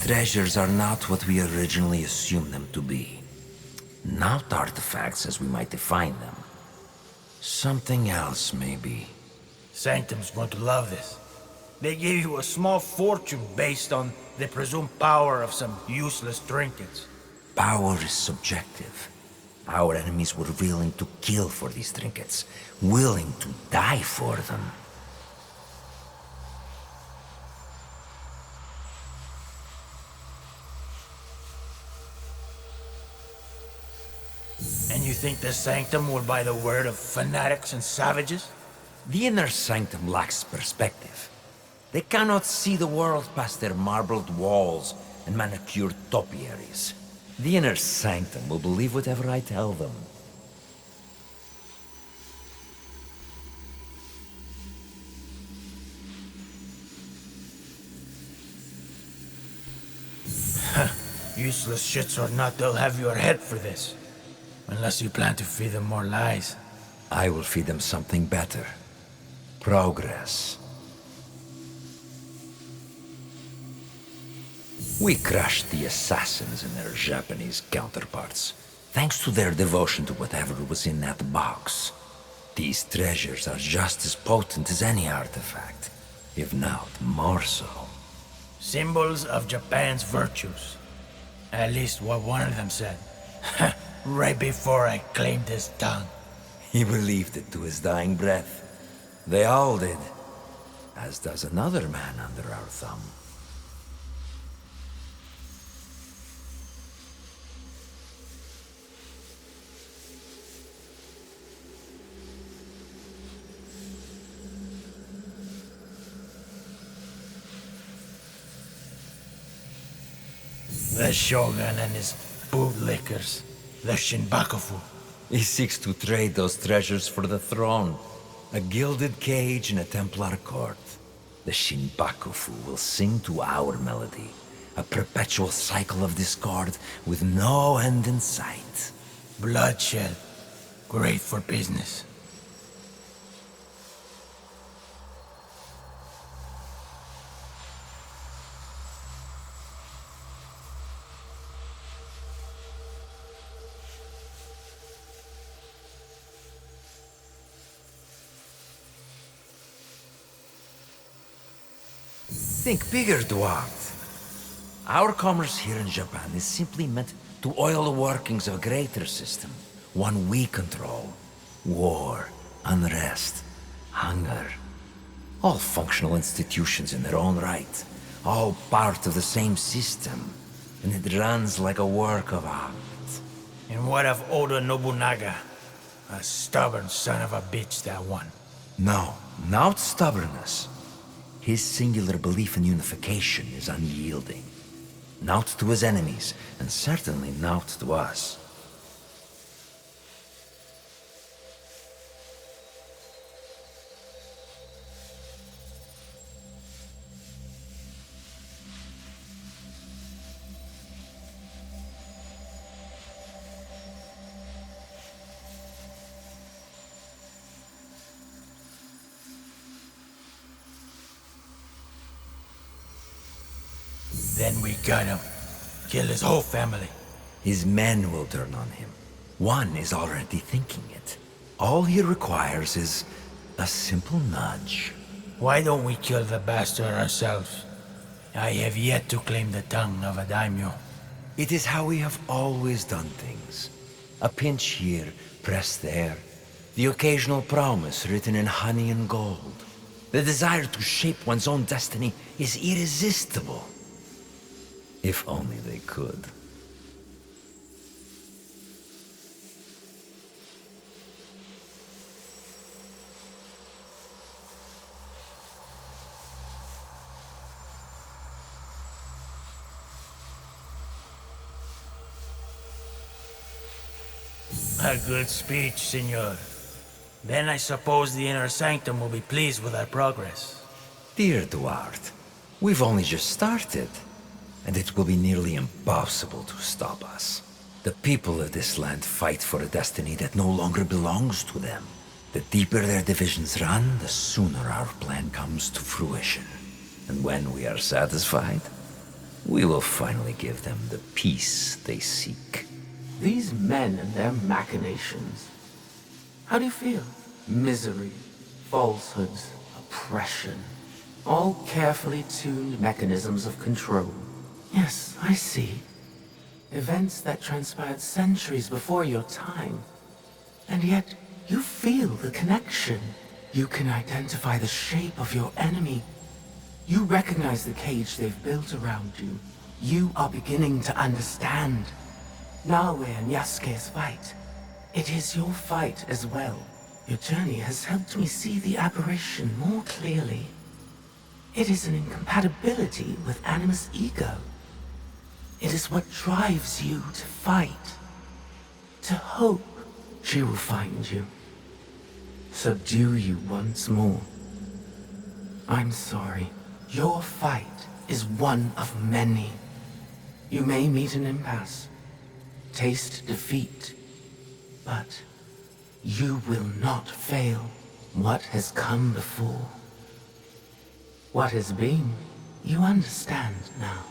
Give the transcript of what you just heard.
treasures are not what we originally assumed them to be. Not artifacts as we might define them. Something else, maybe. Sanctum's going to love this. They gave you a small fortune based on the presumed power of some useless trinkets. Power is subjective. Our enemies were willing to kill for these trinkets, willing to die for them. And you think the Sanctum will buy the word of fanatics and savages? The inner sanctum lacks perspective. They cannot see the world past their marbled walls and manicured topiaries. The inner sanctum will believe whatever I tell them. Useless shits or not, they'll have your head for this. Unless you plan to feed them more lies. I will feed them something better. Progress. We crushed the assassins and their Japanese counterparts, thanks to their devotion to whatever was in that box. These treasures are just as potent as any artifact, if not more so. Symbols of Japan's virtues. At least what one of them said. Right before I claimed his tongue. He believed it to his dying breath. They all did, as does another man under our thumb. The Shogun and his bootlickers. The Shinbakufu. He seeks to trade those treasures for the throne. A gilded cage in a Templar court. The Shinbakufu will sing to our melody. A perpetual cycle of discord with no end in sight. Bloodshed. Great for business. Think bigger, Dwart. Our commerce here in Japan is simply meant to oil the workings of a greater system. One we control. War, unrest, hunger. All functional institutions in their own right. All part of the same system. And it runs like a work of art. And what of Oda Nobunaga? A stubborn son of a bitch, that one. No, not stubbornness. His singular belief in unification is unyielding. Not to his enemies, and certainly not to us. Then we got him. Kill his whole family. His men will turn on him. One is already thinking it. All he requires is a simple nudge. Why don't we kill the bastard ourselves? I have yet to claim the tongue of a daimyo. It is how we have always done things. A pinch here, press there. The occasional promise written in honey and gold. The desire to shape one's own destiny is irresistible. If only they could. A good speech, senor. Then I suppose the Inner Sanctum will be pleased with our progress. Dear Duarte, we've only just started. And it will be nearly impossible to stop us. The people of this land fight for a destiny that no longer belongs to them. The deeper their divisions run, the sooner our plan comes to fruition. And when we are satisfied, We will finally give them the peace they seek. These men and their machinations. How do you feel? Misery, falsehoods, oppression. All carefully tuned mechanisms of control. Yes, I see. Events that transpired centuries before your time. And yet, you feel the connection. You can identify the shape of your enemy. You recognize the cage they've built around you. You are beginning to understand. Nawe and Yasuke's fight. It is your fight as well. Your journey has helped me see the aberration more clearly. It is an incompatibility with Animus' ego. It is what drives you to fight. To hope she will find you. Subdue you once more. I'm sorry. Your fight is one of many. You may meet an impasse, taste defeat, but you will not fail. What has come before, what has been, you understand now.